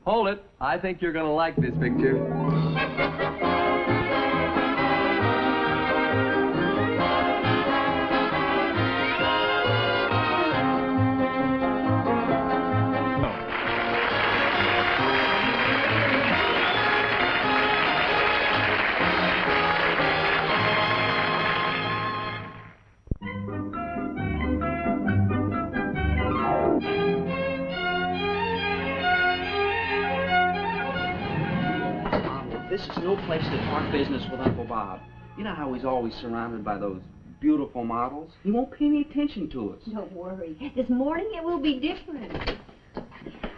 Hold it. I think you're going to like this picture. This is no place to talk business with Uncle Bob. You know how he's always surrounded by those beautiful models? He won't pay any attention to us. Don't worry. This morning it will be different.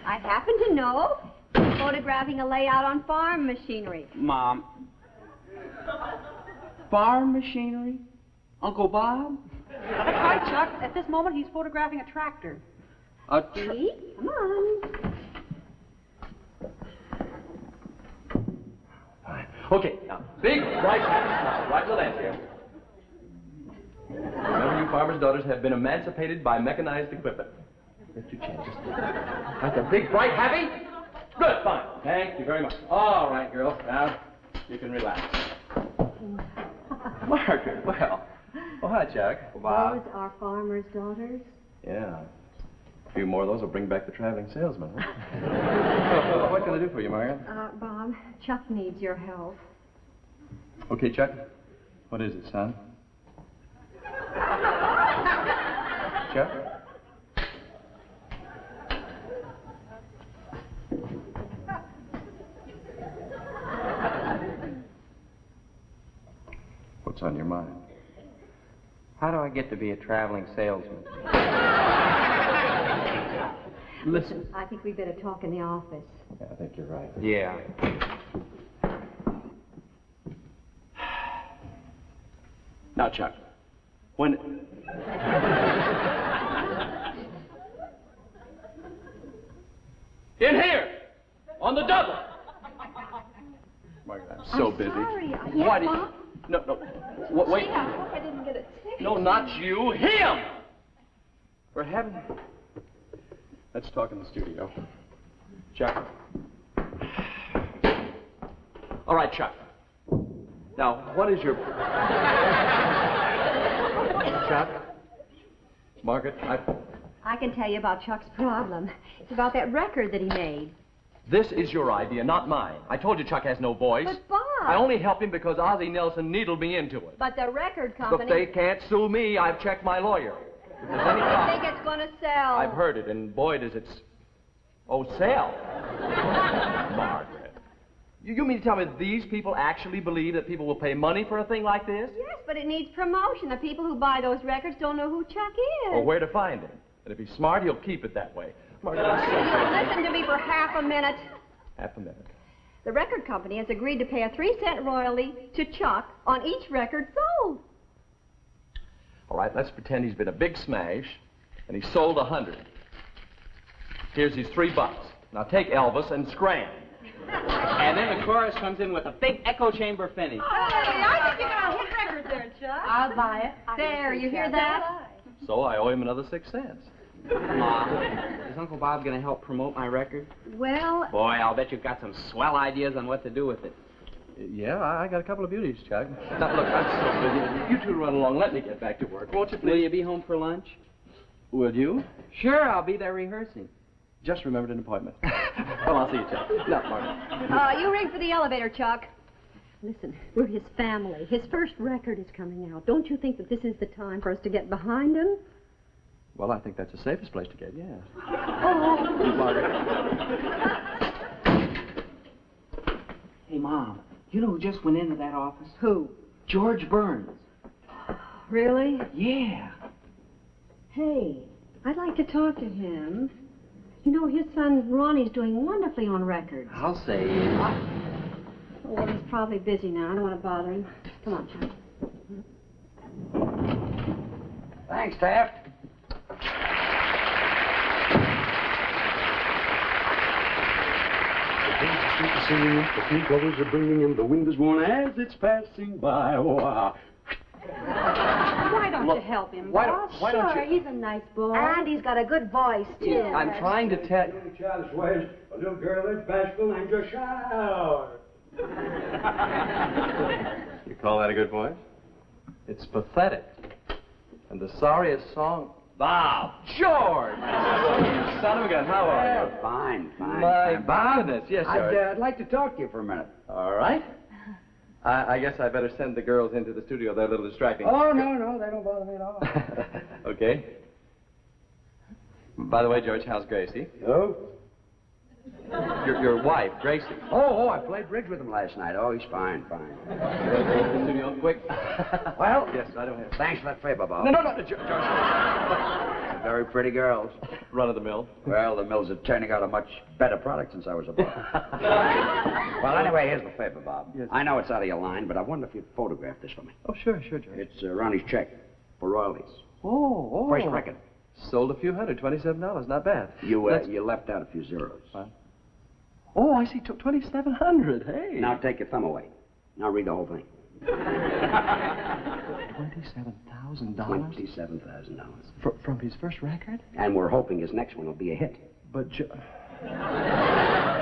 I happen to know he's photographing a layout on farm machinery. Mom. Farm machinery? Uncle Bob? That's right, Chuck. At this moment, he's photographing a tractor. See? Come on. Okay, now, big, bright, happy smile, right to the left here. Remember, you farmers' daughters have been emancipated by mechanized equipment. Lift your chin, just like a big, bright, happy. Good, fine. Thank you very much. All right, girls, now you can relax. Margaret, well, oh, hi, Chuck. Those are farmers' daughters? Yeah. A few more of those will bring back the traveling salesman, huh? What can I do for you, Margaret? Bob, Chuck needs your help. Okay, Chuck. What is it, son? Chuck? What's on your mind? How do I get to be a traveling salesman? Listen. I think we better talk in the office. Yeah, I think you're right. Yeah. Now, Chuck, when... In here! On the double! Margaret, I'm so busy. Sorry. Why do you... Mom? No. Wait. Gee, I hope I didn't get a ticket. No, not you. Him! For heaven... Let's talk in the studio. Chuck. All right, Chuck. Now, what is your... Chuck? Margaret, I can tell you about Chuck's problem. It's about that record that he made. This is your idea, not mine. I told you Chuck has no voice. But, Bob... I only helped him because Ozzie Nelson needled me into it. But the record company... Look, they can't sue me. I've checked my lawyer. If there's any I problem... think it's going to sell. I've heard it, and boy, does it... Oh, sell. Margaret. You mean to tell me that these people actually believe that people will pay money for a thing like this? Yes, but it needs promotion. The people who buy those records don't know who Chuck is. Or where to find him. And if he's smart, he'll keep it that way. Margaret, I'm so You'll listen to me for half a minute. Half a minute. The record company has agreed to pay a 3-cent royalty to Chuck on each record sold. All right, let's pretend he's been a big smash, and he sold 100. Here's his $3. Now take Elvis and scram. And then the chorus comes in with a big echo chamber finish. Hey, I think you got a hit record there, Chuck. I'll buy it. There, you hear that? So I owe him another 6 cents. Mom, is Uncle Bob going to help promote my record? Well... Boy, I'll bet you've got some swell ideas on what to do with it. Yeah, I got a couple of beauties, Chuck. Now, look, I'm so busy. You two run along. Let me get back to work, won't you, please? Will you be home for lunch? Will you? Sure, I'll be there rehearsing. Just remembered an appointment. Well, I'll see you, Chuck. No, Margaret. you ring for the elevator, Chuck. Listen, we're his family. His first record is coming out. Don't you think that this is the time for us to get behind him? Well, I think that's the safest place to get, yeah. Oh. Margaret. Hey, Mom, you know who just went into that office? Who? George Burns. Really? Yeah. Hey, I'd like to talk to him. You know, his son Ronnie's doing wonderfully on records. I'll say. Well, he's probably busy now. I don't want to bother him. Come on, Chuck. Thanks, Taft. Singing, the three brothers are bringing in, the wind is warm as it's passing by. Oh, Why don't you help him, Why Bob? don't you... He's a nice boy. And he's got a good voice, too. Yeah. I'm trying to tell... Childish ways. A little girl is bashful and just shy. You call that a good voice? It's pathetic. And the sorriest song... Bob! George! Son of a gun, how are you? Fine. My goodness, yes, George. I'd like to talk to you for a minute. All right. I guess I better send the girls into the studio. They're a little distracting. Oh, no, they don't bother me at all. Okay. By the way, George, how's Gracie? Oh? Your wife, Gracie. Oh, I played bridge with him last night. Oh, he's fine. The studio, quick. Well, Yes, I don't have... thanks for that favor, Bob. No, George. Very pretty girls. Run of the mill. Well, the mills are turning out a much better product since I was a boy. Well, anyway, here's the favor, Bob. Yes. I know it's out of your line, but I wonder if you'd photograph this for me. Oh, sure, George. It's Ronnie's check for royalties. Oh. First record. Sold a few hundred, $27, not bad. You left out a few zeros. What? Oh, I see, 2,700, hey. Now take your thumb away. Now read the whole thing. $27,000? $27,000. From his first record? And we're hoping his next one will be a hit. But,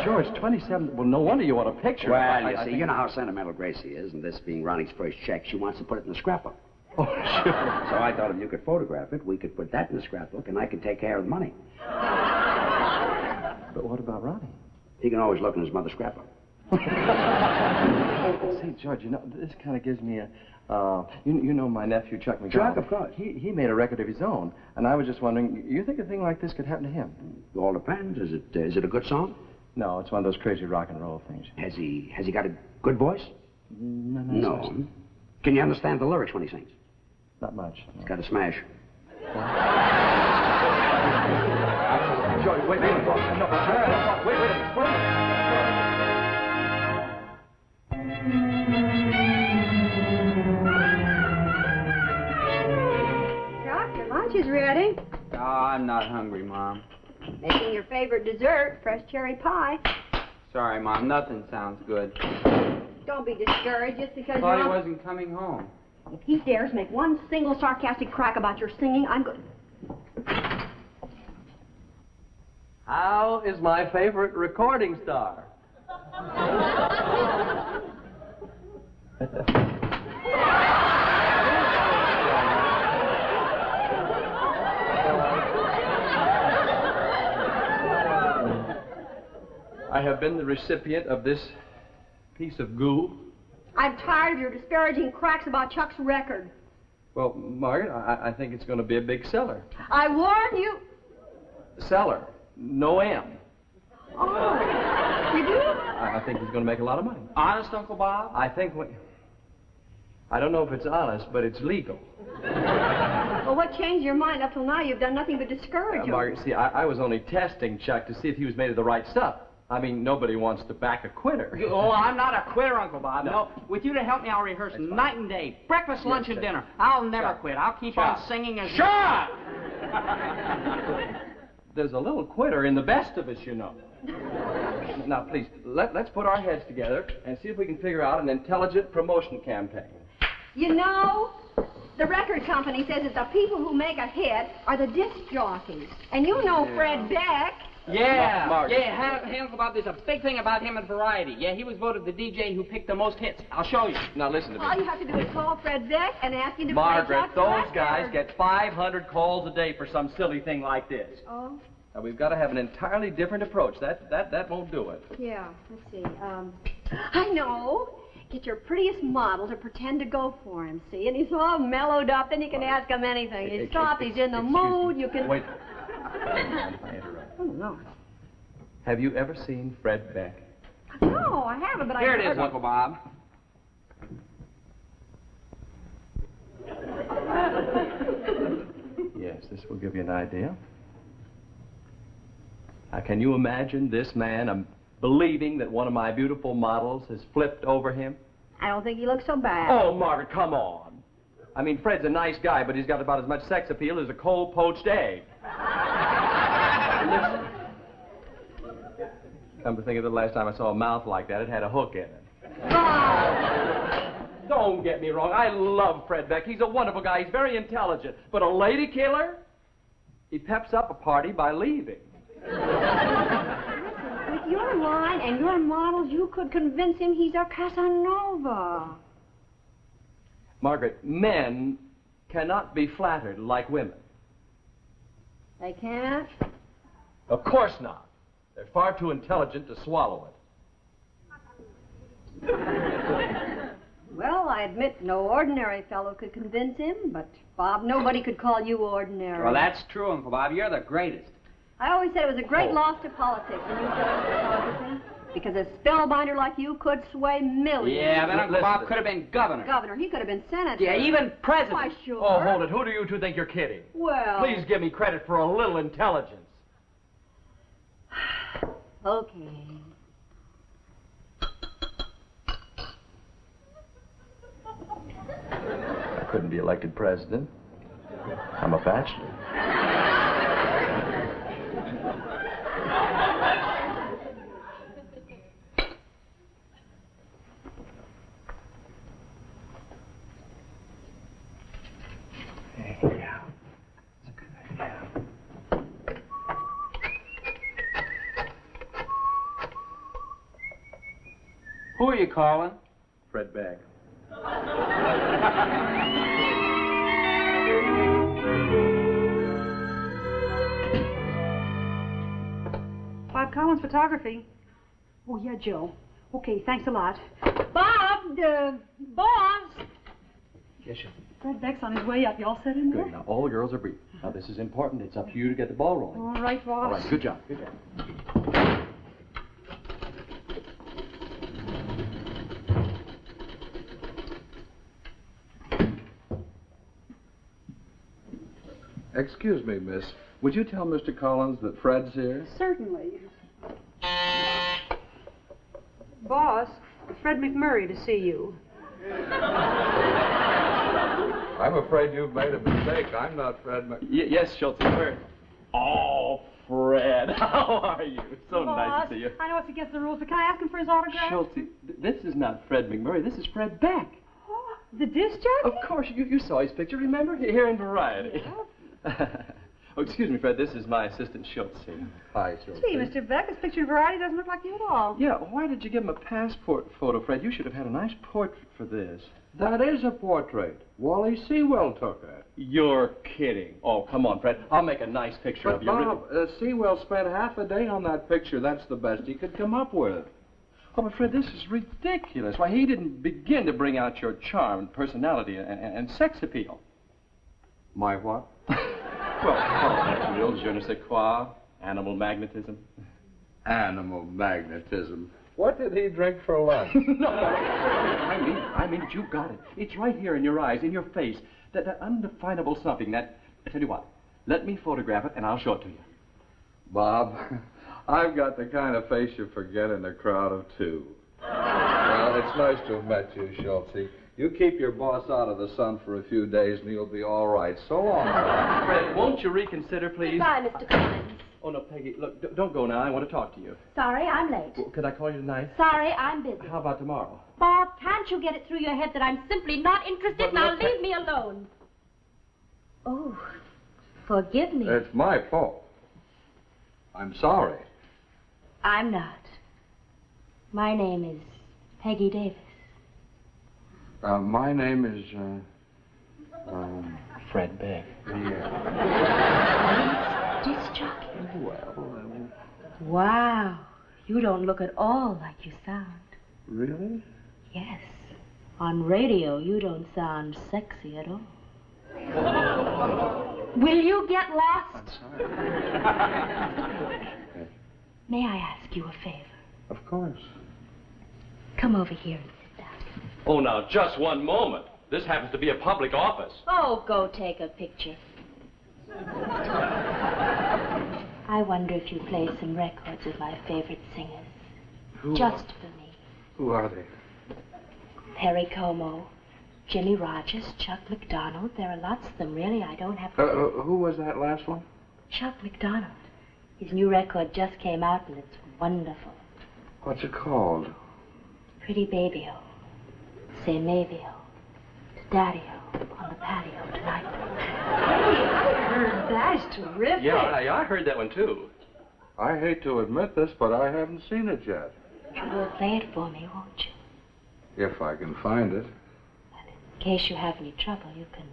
George, 27, well, no wonder you want a picture. Well, you see, you know how sentimental Gracie is, and this being Ronnie's first check, she wants to put it in the scrapbook. Oh, sure. So I thought if you could photograph it, we could put that in the scrapbook, and I could take care of the money. But what about Ronnie? He can always look in his mother's scrapbook. See, George, you know, this kind of gives me a... you know my nephew, Chuck McDonald. Chuck, of course. He made a record of his own, and I was just wondering, you think a thing like this could happen to him? It all depends. Is it a good song? No, it's one of those crazy rock and roll things. Has he got a good voice? No. Can you understand the lyrics when he sings? Not much. No. He's got a smash. George, wait a minute. Wait a minute. Chuck, your lunch is ready. Oh, I'm not hungry, Mom. Making your favorite dessert, fresh cherry pie. Sorry, Mom. Nothing sounds good. Don't be discouraged just because Thought he you're... wasn't coming home. If he dares make one single sarcastic crack about your singing, I'm going... How is my favorite recording star? I have been the recipient of this piece of goo. I'm tired of your disparaging cracks about Chuck's record. Well, Margaret, I think it's going to be a big seller. I warn you... Seller. No M. Oh, you do? I think he's going to make a lot of money. Honest, Uncle Bob? I think I don't know if it's honest, but it's legal. Well, what changed your mind? Up till now, you've done nothing but discourage him. Margaret, see, I was only testing Chuck to see if he was made of the right stuff. I mean, nobody wants to back a quitter. Oh, I'm not a quitter, Uncle Bob. No. With you to help me, I'll rehearse night and day. Breakfast, lunch, and dinner. I'll never quit. I'll keep on singing as... Shut up! There's a little quitter in the best of us, you know. Now, please, let's put our heads together and see if we can figure out an intelligent promotion campaign. You know, the record company says that the people who make a hit are the disc jockeys. And you know Fred Beck. Yeah, Margaret. Hey, Uncle Bob, there's a big thing about him in Variety. Yeah, he was voted the DJ who picked the most hits. I'll show you. Now, listen to me. All you have to do is call Fred Beck and ask him to Margaret, play Chuck's those guys record. get 500 calls a day for some silly thing like this. Oh, Now, we've got to have an entirely different approach. That won't do it. yeah. Let's see. I know. Get your prettiest model to pretend to go for him, see? And he's all mellowed up, then you can ask him anything. He's soft, he's in the mood, you can... Wait. If I interrupt. Oh, no. Have you ever seen Fred Beck? No, I haven't, but Here I've it is, heard... Uncle Bob. Yes, this will give you an idea. Now, can you imagine this man believing that one of my beautiful models has flipped over him? I don't think he looks so bad. Oh, Margaret, come on. I mean, Fred's a nice guy, but he's got about as much sex appeal as a cold poached egg. Listen. Come to think of it, the last time I saw a mouth like that, it had a hook in it. Oh. Don't don't get me wrong. I love Fred Beck. He's a wonderful guy. He's very intelligent. But a lady killer? He peps up a party by leaving. With your line and your models, you could convince him he's a Casanova. Margaret, men cannot be flattered like women. They can't? Of course not. They're far too intelligent to swallow it. Well, I admit no ordinary fellow could convince him, but, Bob, nobody could call you ordinary. Well, that's true, Uncle Bob. You're the greatest. I always said it was a great loss to politics when you started, because a spellbinder like you could sway millions. Yeah, but Uncle Bob could have been governor. Governor, he could have been senator. Yeah, even president. Why, sure. Oh, hold it. Who do you two think you're kidding? Well... Please give me credit for a little intelligence. Okay. I couldn't be elected president. I'm a bachelor. Who are you calling? Fred Beck. Bob Collins Photography. Oh, yeah, Joe. Okay, thanks a lot. Bob, boss! Yes, sir. Fred Beck's on his way up. You all set in there? Good. Now, all girls are briefed. Now, this is important. It's up to you to get the ball rolling. All right, boss. All right, good job. Good job. Excuse me, miss. Would you tell Mr. Collins that Fred's here? Certainly. Boss, Fred McMurray to see you. I'm afraid you've made a mistake. I'm not Fred Yes, Schultz. Where? Oh, Fred. How are you? So Boss, nice to see you. I know it's against the rules, but can I ask him for his autograph? Schultz, this is not Fred McMurray. This is Fred Beck. Oh, the disc jockey? Of course. You saw his picture, remember? Here in Variety. Yeah. Oh, excuse me, Fred. This is my assistant, Schultz. Hi, Schultz. Gee, Mr. Beck, this picture in Variety doesn't look like you at all. Yeah, why did you give him a passport photo, Fred? You should have had a nice portrait for this. That is a portrait. Wally Sewell took it. You're kidding. Oh, come on, Fred. I'll make a nice picture But, of you. Bob, Sewell spent half a day on that picture. That's the best he could come up with. Oh, but Fred, this is ridiculous. Why, he didn't begin to bring out your charm and personality and sex appeal. My what? Well, real je ne sais quoi, animal magnetism. Animal magnetism. What did he drink for lunch? No, I mean it. You've got it. It's right here in your eyes, in your face. That undefinable something that... I tell you what, let me photograph it and I'll show it to you. Bob, I've got the kind of face you forget in a crowd of two. Well, it's nice to have met you, Schultz. You keep your boss out of the sun for a few days and you'll be all right. So long, Bob. Fred, won't you reconsider, please? Goodbye, Mr. Collins. Oh, no, Peggy, look, don't go now. I want to talk to you. Sorry, I'm late. Well, could I call you tonight? Sorry, I'm busy. How about tomorrow? Bob, can't you get it through your head that I'm simply not interested? But Now look, leave me alone. Oh, forgive me. It's my fault. I'm sorry. I'm not. My name is Peggy Davis. My name is, Fred Beck. Disc jockey. well, Wow, you don't look at all like you sound. really? Yes. On radio, you don't sound sexy at all. Will you get lost? I'm sorry. May I ask you a favor? Of course. Come over here and sit down. Oh, now, just one moment. This happens to be a public office. Oh, go take a picture. I wonder if you play some records of my favorite singers. Just for me. Who are they? Perry Como, Jimmy Rogers, Chuck McDonald. There are lots of them, really. I don't have to... Who was that last one? Chuck McDonald. His new record just came out, and it's wonderful. What's it called? Pretty Baby-O. Say maybe-O. Daddy-o on the patio tonight. That's terrific. Yeah, I heard that one, too. I hate to admit this, but I haven't seen it yet. You will play it for me, won't you? If I can find it. In case you have any trouble, you can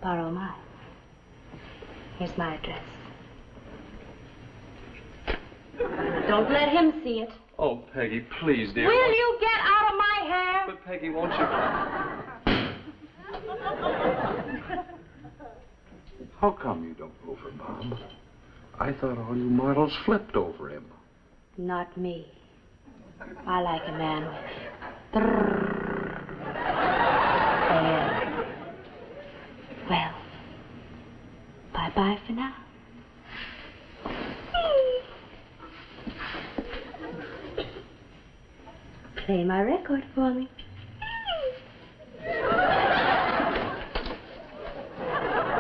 borrow mine. Here's my address. Don't let him see it. Oh, Peggy, please, dear. Will you get out of my hair? But, Peggy, won't you... How come you don't go for Bob? I thought all you models flipped over him. Not me. I like a man with... Well, bye-bye for now. Play my record for me.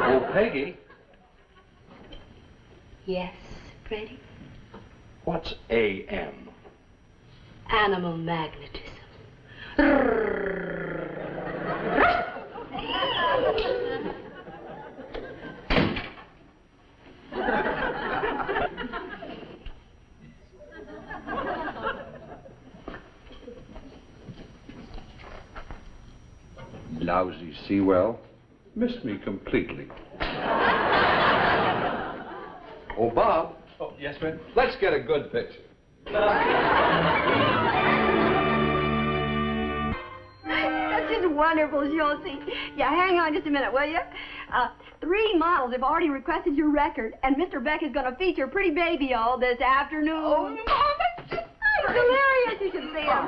Oh, Peggy. Yes, Freddie? What's AM? Animal magnetism. Lousy Sewell. Missed me completely. Oh, Bob. Oh, yes, Fred? Let's get a good picture. That's just wonderful, Josie. Yeah, hang on just a minute, will you? 3 models have already requested your record, and Mr. Beck is going to feature Pretty Baby-O this afternoon. Oh, Mom, that's just hilarious. You should see him.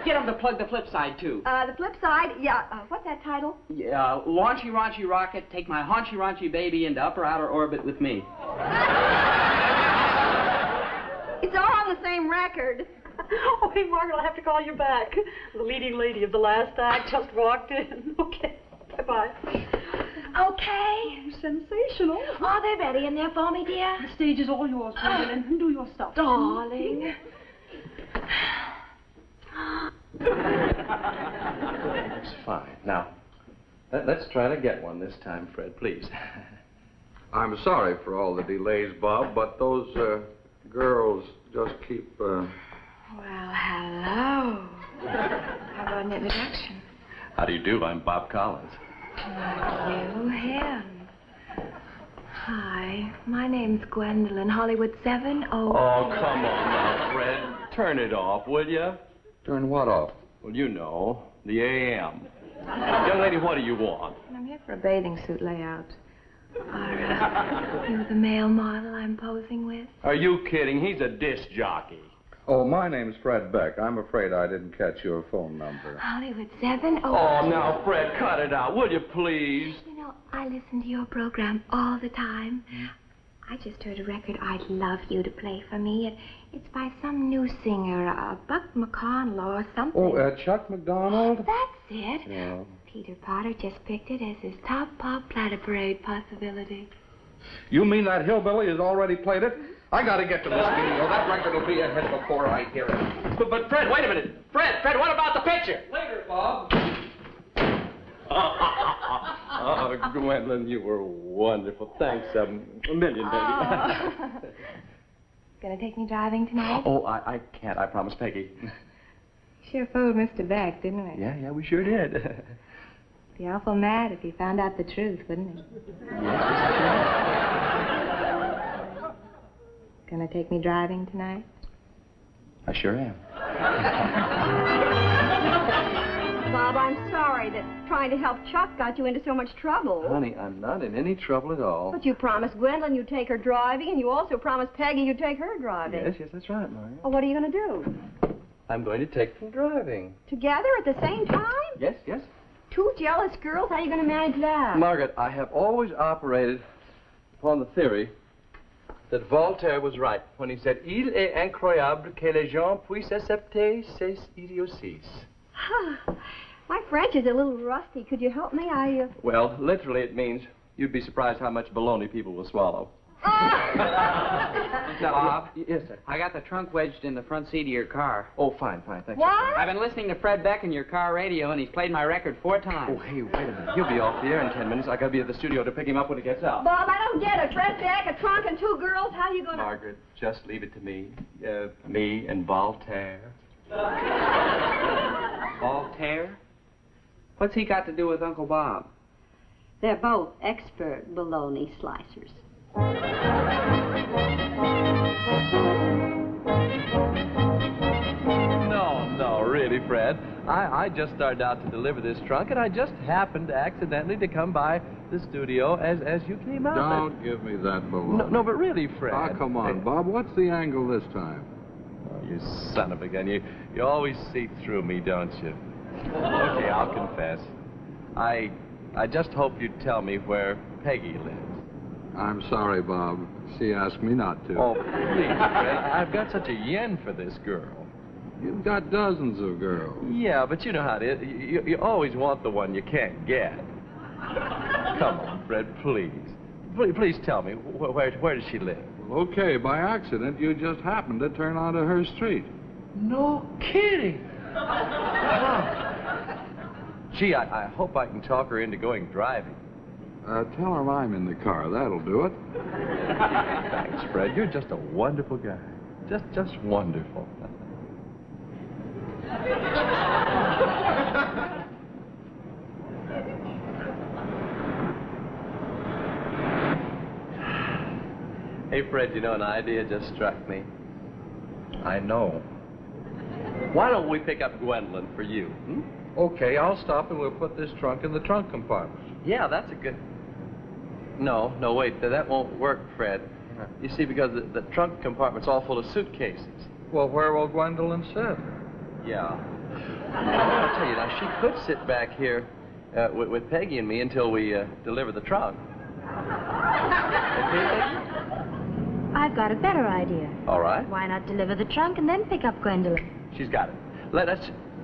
Get him to plug the flip side, too. The flip side, yeah. What's that title? Yeah, launchy raunchy rocket, take my haunchy raunchy baby into upper outer orbit with me. It's all on the same record. Oh, hey, Margaret, I'll have to call you back. The leading lady of the last act just walked in. Okay, bye-bye. Okay. Sensational. Are they ready in there for me, dear? The stage is all yours, Gwendolyn. Do your stuff. Darling. It's fine. Now, let's try to get one this time, Fred, please. I'm sorry for all the delays, Bob, but those girls just keep... Well, hello. How about an introduction? How do you do? I'm Bob Collins. You, him. Hi, my name's Gwendolyn, Hollywood 70. Oh, come on now, Fred. Turn it off, will you? Turn what off? Well, you know, the AM. Young lady, what do you want? I'm here for a bathing suit layout. Are you the male model I'm posing with? Are you kidding? He's a disc jockey. Oh, my name's Fred Beck. I'm afraid I didn't catch your phone number. Hollywood 70. Oh, now, Fred, cut it out, will you, please? You know, I listen to your program all the time. I just heard a record I'd love you to play for me. It's by some new singer, Buck McConnell or something. Oh, Chuck McDonald? That's it. Yeah. Peter Potter just picked it as his top pop platter parade possibility. You mean that hillbilly has already played it? I gotta get to this video. That record will be a hit before I hear it. But Fred, wait a minute. Fred, what about the picture? Later, Bob. Oh, Gwendolyn, you were wonderful. Thanks a million, baby. Gonna take me driving tonight? Oh, I can't. I promised Peggy. Sure fooled Mr. Beck, didn't we? Yeah, we sure did. Be awful mad if he found out the truth, wouldn't he? Gonna take me driving tonight? I sure am. Bob, I'm sorry that trying to help Chuck got you into so much trouble. Honey, I'm not in any trouble at all. But you promised Gwendolyn you'd take her driving, and you also promised Peggy you'd take her driving. Yes, that's right, Maria. Well, what are you going to do? I'm going to take them driving. Together at the same time? Yes. 2 jealous girls? How are you going to manage that? Margaret, I have always operated upon the theory that Voltaire was right when he said, Il est incroyable que les gens puissent accepter ces idioties. My French is a little rusty. Could you help me? Well, literally it means you'd be surprised how much baloney people will swallow. Bob? Yes, sir. I got the trunk wedged in the front seat of your car. Oh, fine, thank you. What? I've been listening to Fred Beck in your car radio, and he's played my record 4 times. Oh, hey, wait a minute. He'll be off the air in 10 minutes. I gotta be at the studio to pick him up when he gets out. Bob, I don't get it. Fred Beck, a trunk, and 2 girls. How you gonna... Margaret, just leave it to me. Me and Voltaire. Voltaire? What's he got to do with Uncle Bob? They're both expert bologna slicers. No, really, Fred. I just started out to deliver this trunk, and I just happened accidentally to come by the studio as you came out. Don't give me that balloon. No, but really, Fred. Oh, come on, Bob. What's the angle this time? Oh, you son of a gun. You always see through me, don't you? Okay, I'll confess. I just hoped you'd tell me where Peggy lives. I'm sorry, Bob. She asked me not to. Oh, please, Fred. I've got such a yen for this girl. You've got dozens of girls. Yeah, but you know how it is. You always want the one you can't get. Come on, Fred, please. Please tell me, where does she live? Well, okay, by accident, you just happened to turn onto her street. No kidding. Gee, I hope I can talk her into going driving. Tell her I'm in the car. That'll do it. Thanks, Fred. You're just a wonderful guy. Just wonderful. Hey, Fred, you know, an idea just struck me. I know. Why don't we pick up Gwendolyn for you? Hmm? Okay, I'll stop and we'll put this trunk in the trunk compartment. Yeah, that's a good... No, wait, that won't work, Fred. You see, because the trunk compartment's all full of suitcases. Well, where will Gwendolyn sit? Yeah. I'll tell you now, she could sit back here with Peggy and me until we deliver the trunk. Okay, Peggy? I've got a better idea. All right. Why not deliver the trunk and then pick up Gwendolyn? She's got it.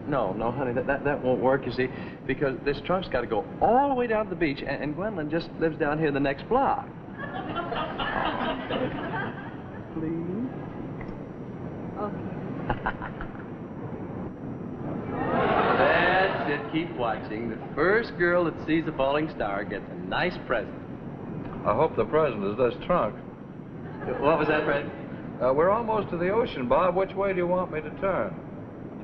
No, honey, that won't work, you see, because this trunk's got to go all the way down to the beach, and Gwendolyn just lives down here the next block. Please? Okay. That's it. Keep watching. The first girl that sees a falling star gets a nice present. I hope the present is this trunk. What was that, Fred? We're almost to the ocean, Bob. Which way do you want me to turn?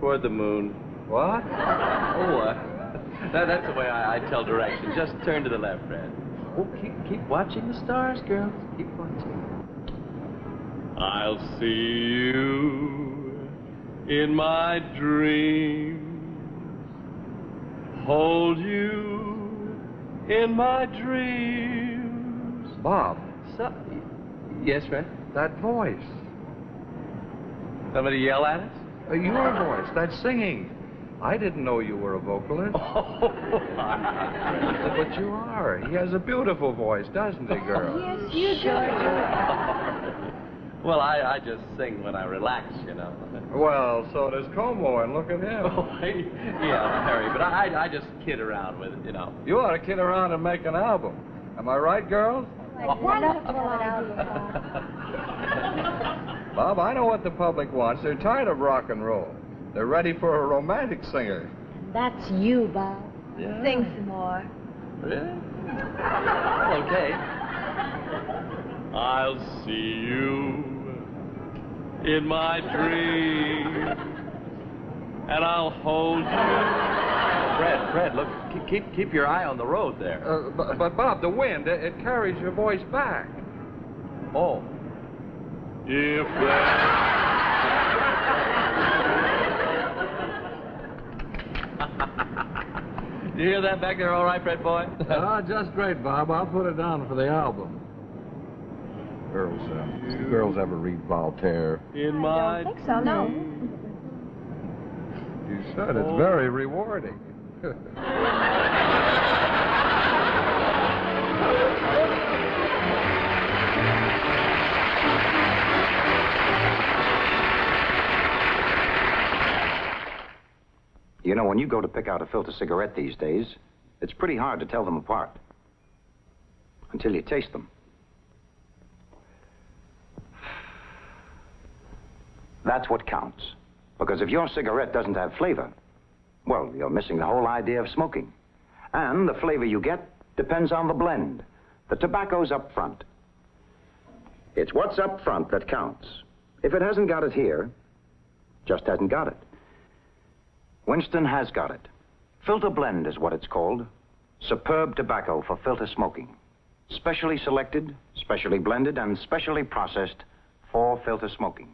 Toward the moon. What? Oh, that's the way I tell directions. Just turn to the left, Fred. Oh, keep watching the stars, girls. Keep watching. I'll see you in my dreams. Hold you in my dreams. Bob. Yes, Fred? That voice. Somebody yell at us? Your voice. That's singing. I didn't know you were a vocalist. Oh, but you are. He has a beautiful voice, doesn't he, girl? Yes, you do. Well, I just sing when I relax, you know. Well, so does Como, and look at him. Oh, yeah, Harry, but I just kid around with it, you know. You ought to kid around and make an album. Am I right, girls? Wonderful idea, Bob, I know what the public wants. They're tired of rock and roll. They're ready for a romantic singer. That's you, Bob. Yeah. Sing some more. Really? Okay. I'll see you in my dreams, and I'll hold you. Fred, look, keep your eye on the road there. But Bob, the wind, it carries your voice back. Oh. If Do you hear that back there all right, Fred boy? Just great, Bob. I'll put it down for the album. Girls ever read Voltaire? In my I don't think so, no. You should. It's very rewarding. You know, when you go to pick out a filter cigarette these days, it's pretty hard to tell them apart. Until you taste them. That's what counts. Because if your cigarette doesn't have flavor, well, you're missing the whole idea of smoking. And the flavor you get depends on the blend. The tobacco's up front. It's what's up front that counts. If it hasn't got it here, just hasn't got it. Winston has got it. Filter blend is what it's called. Superb tobacco for filter smoking. Specially selected, specially blended, and specially processed for filter smoking.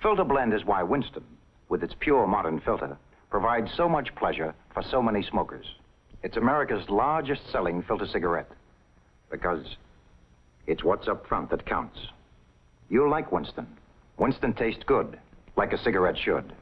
Filter blend is why Winston, with its pure modern filter, provides so much pleasure for so many smokers. It's America's largest selling filter cigarette because it's what's up front that counts. You'll like Winston. Winston tastes good, like a cigarette should.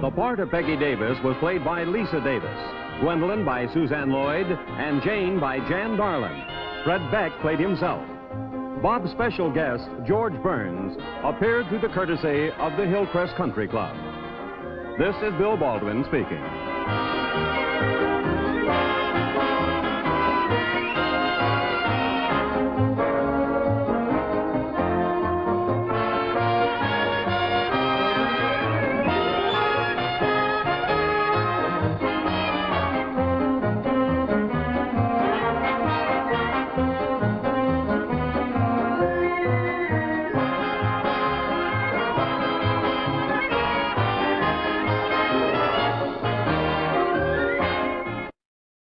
The part of Peggy Davis was played by Lisa Davis, Gwendolyn by Suzanne Lloyd, and Jane by Jan Darlin. Fred Beck played himself. Bob's special guest, George Burns, appeared through the courtesy of the Hillcrest Country Club. This is Bill Baldwin speaking.